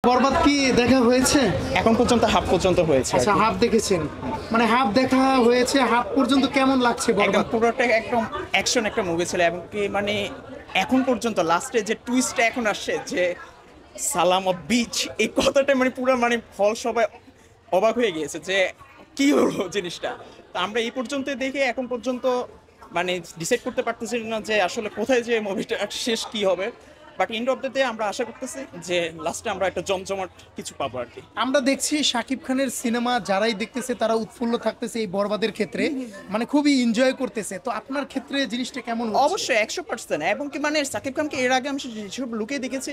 বরবাদ কি দেখা হয়েছে? এখন পর্যন্ত হাফ পর্যন্ত হয়েছে। আচ্ছা, হাফ দেখেছেন, মানে হাফ দেখা হয়েছে, হাফ পর্যন্ত কেমন লাগছে একদম বরবাদ? পুরোটা একদম অ্যাকশন একটা মুভি ছিল, এবং কি মানে এখন পর্যন্ত লাস্টে যে টুইস্টটা এখন আসছে যে সালাম অফ বিচ, এই কথাটা মানে পুরো মানে ফল সবাই অবাক হয়ে গিয়েছে যে কি হলো জিনিসটা। তো আমরা এই পর্যন্ত দেখে এখন পর্যন্ত মানে ডিসাইড করতে পারতেছি না যে আসলে কোথায় যে মুভিটা শেষ কি হবে। But end of the day আমরা আশা করতেছি যে লাস্টে আমরা একটা জমজমাট কিছু পাবো আর কি। আমরা দেখছি শাকিব খানের সিনেমা যারাই দেখতেছে তারা উৎফুল্ল থাকতেছে এই বরবাদের ক্ষেত্রে, মানে খুবই এনজয় করতেছে। তো আপনার ক্ষেত্রে জিনিসটা কেমন হচ্ছে? অবশ্যই 100%, এবং কি মানে সাকিব খানকে এর আগে আমি যেসব লুকে দেখেছি,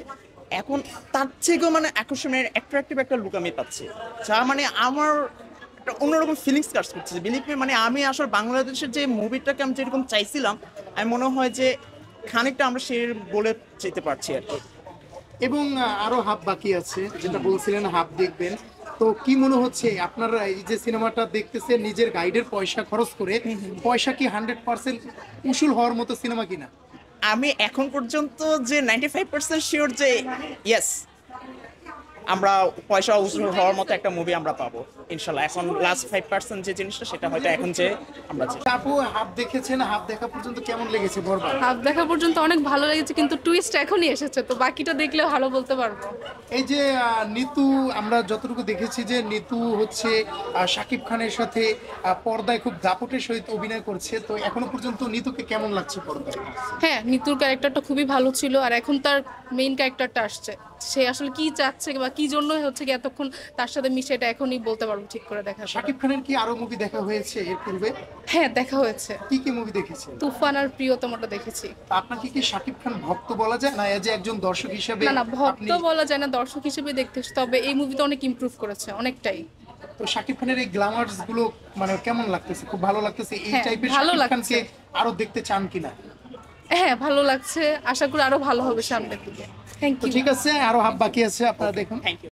এখন তার থেকেও মানে আকর্ষণের অ্যাট্রাকটিভ একটা লুক আমি পাচ্ছি, যা মানে আমার একটা অন্যরকম ফিলিংস কাজ করছে। বিলিভ মি, মানে আমি আসলে বাংলাদেশের যে মুভিটাকে আমি যেরকম চাইছিলাম, আমি মনে হয় যে খানিকটা আমরা সে বলে যেতে পারছি আর কি। এবং আরো হাফ বাকি আছে, যেটা বলছিলেন হাফ দেখবেন। তো কি মনে হচ্ছে আপনার এই যে সিনেমাটা দেখতেছে নিজের গাইডের পয়সা খরচ করে, পয়সা কি 100% উসুল হওয়ার মতো সিনেমা কিনা? আমি এখন পর্যন্ত যে 95% শিওর যে ইয়েস, আমরা পয়সা উসুল হওয়ার মতো একটা মুভি আমরা পাবো ইনশাল্লাহ। এখন লাস্ট 5% যে জিনিসটা, সেটা হয়তো এখন যে আমরা যে আপু হাফ দেখেছেন, হাফ দেখা পর্যন্ত কেমন লেগেছে বরবাদ? হাফ দেখা পর্যন্ত অনেক ভালো লেগেছে, কিন্তু টুইস্ট এখনই এসেছে, তো বাকিটা দেখলে ভালো বলতে পারবো। এই যে নিতু, আমরা যতটুকু দেখেছি যে নিতু হচ্ছে শাকিব খানের সাথে পর্দায় খুব দাপটের সহিত অভিনয় করছে, তো এখনো পর্যন্ত নিতুকে কেমন লাগছে পর্দায়? হ্যাঁ, নিতুর ক্যারেক্টারটা খুবই ভালো ছিল, আর এখন তার মেইন ক্যারেক্টারটা আসছে, সে আসলে কি চাচ্ছে বা কি জন্য হচ্ছে কি এতক্ষণ তার সাথে মিশে, এটা এখনই বলতে পারবো ঠিক করে দেখা পরে। শাকিব খানের কি আরো মুভি দেখা হয়েছে এর পূর্বে? হ্যাঁ, দেখা হয়েছে, কি কি মুভি দেখেছেন? তুফান আর প্রিয়তমটা দেখেছি। আপনাকে কি শাকিব খান ভক্ত বলা যায় না, এজ একজন দর্শক হিসেবে? না না, ভক্ত আপনি বলা যায় না, দর্শক হিসেবে দেখতেছি, তবে এই মুভিতে অনেক ইমপ্রুভ করেছে, অনেকটাই। তো শাকিব খানের এই গ্ল্যামারস গুলো মানে কেমন লাগতেছে? খুব ভালো লাগতেছে? এই হ্যাঁ, টাইপের ভালো শাকিব লাগছে। খানকে আরো দেখতে চান কিনা? হ্যাঁ, ভালো লাগছে, আশা করি আরো ভালো হবে সামনের দিকে। থ্যাংক তো ইউ। ঠিক আছে, আরো হাফ বাকি আছে, আপনারা দেখুন। Thank you.